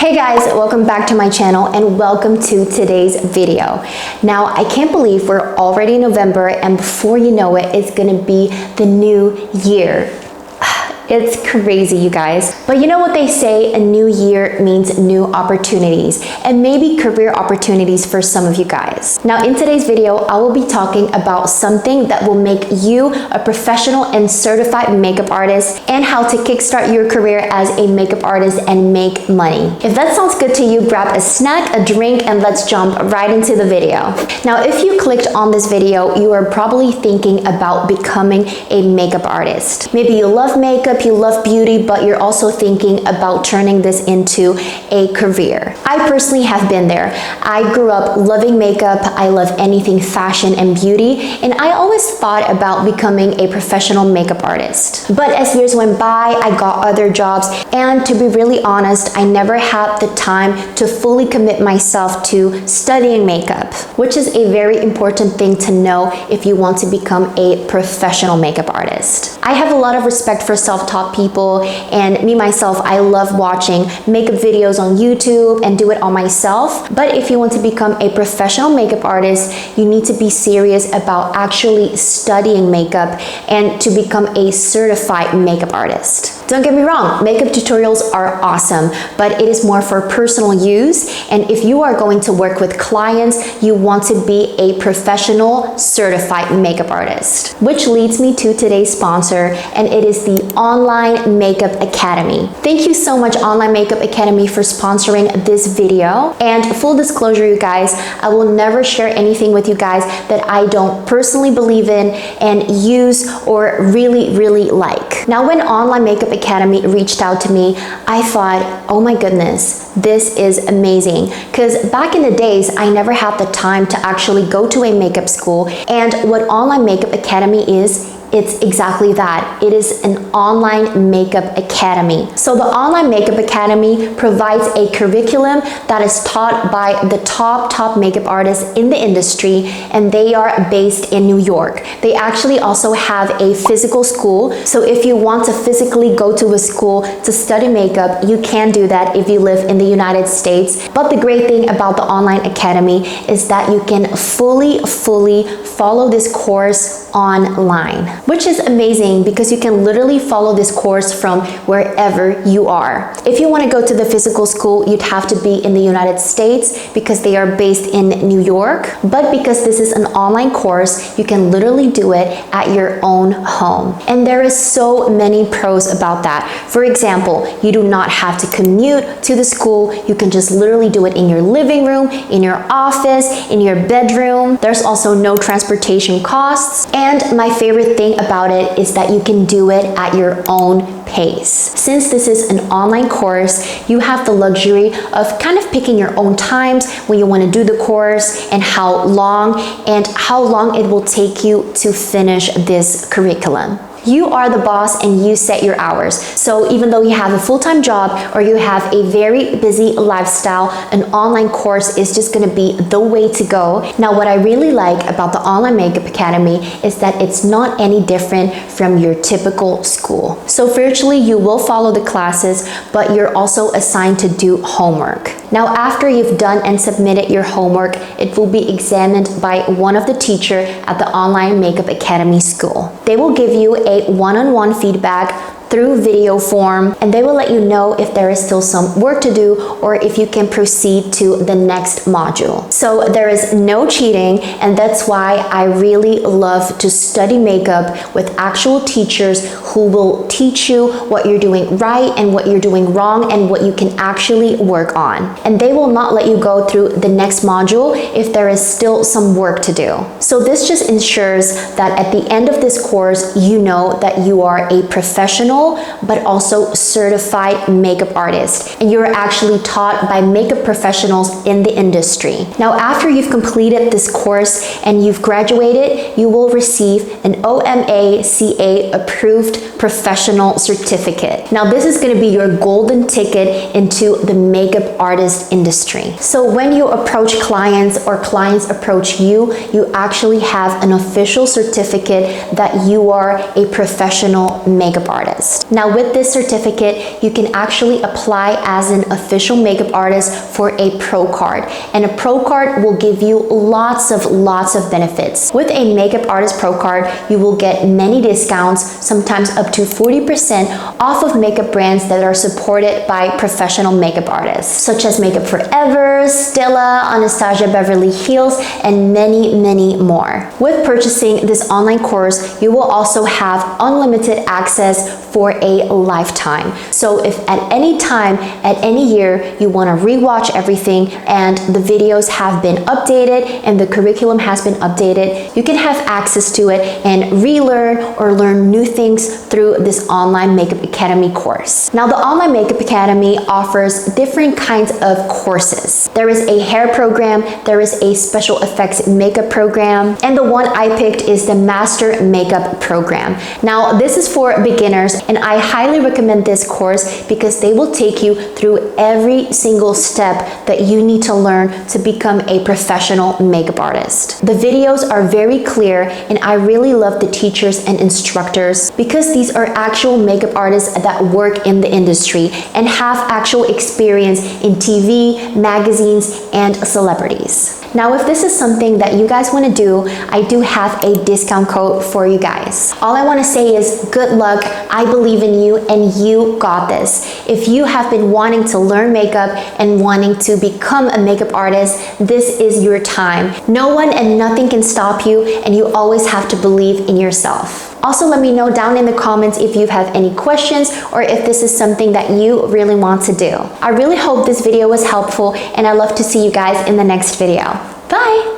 Hey guys, welcome back to my channel and welcome to today's video. Now, I can't believe we're already in November and before you know it, it's gonna be the new year. It's crazy, you guys. But you know what they say, a new year means new opportunities and maybe career opportunities for some of you guys. Now, in today's video, I will be talking about something that will make you a professional and certified makeup artist and how to kickstart your career as a makeup artist and make money. If that sounds good to you, grab a snack, a drink, and let's jump right into the video. Now, if you clicked on this video, you are probably thinking about becoming a makeup artist. Maybe you love makeup, you love beauty, but you're also thinking about turning this into a career. I personally have been there. I grew up loving makeup. I love anything fashion and beauty, and I always thought about becoming a professional makeup artist. But as years went by, I got other jobs, and to be really honest, I never had the time to fully commit myself to studying makeup, which is a very important thing to know if you want to become a professional makeup artist. I have a lot of respect for self-taught people, and me myself, I love watching makeup videos on YouTube and do it all myself. But if you want to become a professional makeup artist, you need to be serious about actually studying makeup and to become a certified makeup artist. Don't get me wrong, makeup tutorials are awesome, but it is more for personal use. And if you are going to work with clients, you want to be a professional certified makeup artist. Which leads me to today's sponsor, and it is the Online Makeup Academy. Thank you so much, Online Makeup Academy, for sponsoring this video. And full disclosure, you guys, I will never share anything with you guys that I don't personally believe in and use or really like. Now, when Online Makeup Academy reached out to me, I thought, oh my goodness, this is amazing. Because back in the days, I never had the time to actually go to a makeup school. And what Online Makeup Academy is, it's exactly that. It is an online makeup academy. So the Online Makeup Academy provides a curriculum that is taught by the top makeup artists in the industry, and they are based in New York. They actually also have a physical school. So if you want to physically go to a school to study makeup, you can do that if you live in the United States. But the great thing about the Online Academy is that you can fully follow this course online, which is amazing because you can literally follow this course from wherever you are. If you want to go to the physical school, you'd have to be in the United States because they are based in New York. But because this is an online course, you can literally do it at your own home. And there is so many pros about that. For example, you do not have to commute to the school. You can just literally do it in your living room, in your office, in your bedroom. There's also no transportation costs. And my favorite thing about it is that you can do it at your own pace. Since this is an online course, you have the luxury of kind of picking your own times when you want to do the course and how long it will take you to finish this curriculum. You are the boss and you set your hours. So even though you have a full-time job or you have a very busy lifestyle, an online course is just gonna be the way to go. Now, what I really like about the Online Makeup Academy is that it's not any different from your typical school. So virtually you will follow the classes, but you're also assigned to do homework. Now, after you've done and submitted your homework, it will be examined by one of the teachers at the Online Makeup Academy school. They will give you a one-on-one feedback through video form, and they will let you know if there is still some work to do or if you can proceed to the next module. So there is no cheating, and that's why I really love to study makeup with actual teachers who will teach you what you're doing right and what you're doing wrong and what you can actually work on. And they will not let you go through the next module if there is still some work to do. So this just ensures that at the end of this course, you know that you are a professional but also certified makeup artist, and you're actually taught by makeup professionals in the industry. Now, after you've completed this course and you've graduated, you will receive an OMA-CA approved professional certificate. Now, this is going to be your golden ticket into the makeup artist industry. So when you approach clients or clients approach you, you actually have an official certificate that you are a professional makeup artist. artist. Now with this certificate, you can actually apply as an official makeup artist for a pro card. And a pro card will give you lots of benefits. With a makeup artist pro card, you will get many discounts, sometimes up to 40% off of makeup brands that are supported by professional makeup artists, such as Makeup Forever, Stila, Anastasia Beverly Hills, and many more. With purchasing this online course, you will also have unlimited access for a lifetime. So if at any time, at any year, you want to rewatch everything and the videos have been updated and the curriculum has been updated, you can have access to it and relearn or learn new things through this online Makeup Academy course. Now, the online Makeup Academy offers different kinds of courses. There is a hair program, there is a special effects makeup program, and the one I picked is the Master Makeup program. Now, this is for beginners, and I highly recommend this course because they will take you through every single step that you need to learn to become a professional makeup artist. The videos are very clear, and I really love the teachers and instructors because these are actual makeup artists that work in the industry and have actual experience in TV, magazines, and celebrities. Now, if this is something that you guys want to do, I do have a discount code for you guys. All I want to say is good luck. I believe in you and you got this. If you have been wanting to learn makeup and wanting to become a makeup artist, this is your time. No one and nothing can stop you, and you always have to believe in yourself. Also, let me know down in the comments if you have any questions or if this is something that you really want to do. I really hope this video was helpful, and I love to see you guys in the next video. Bye!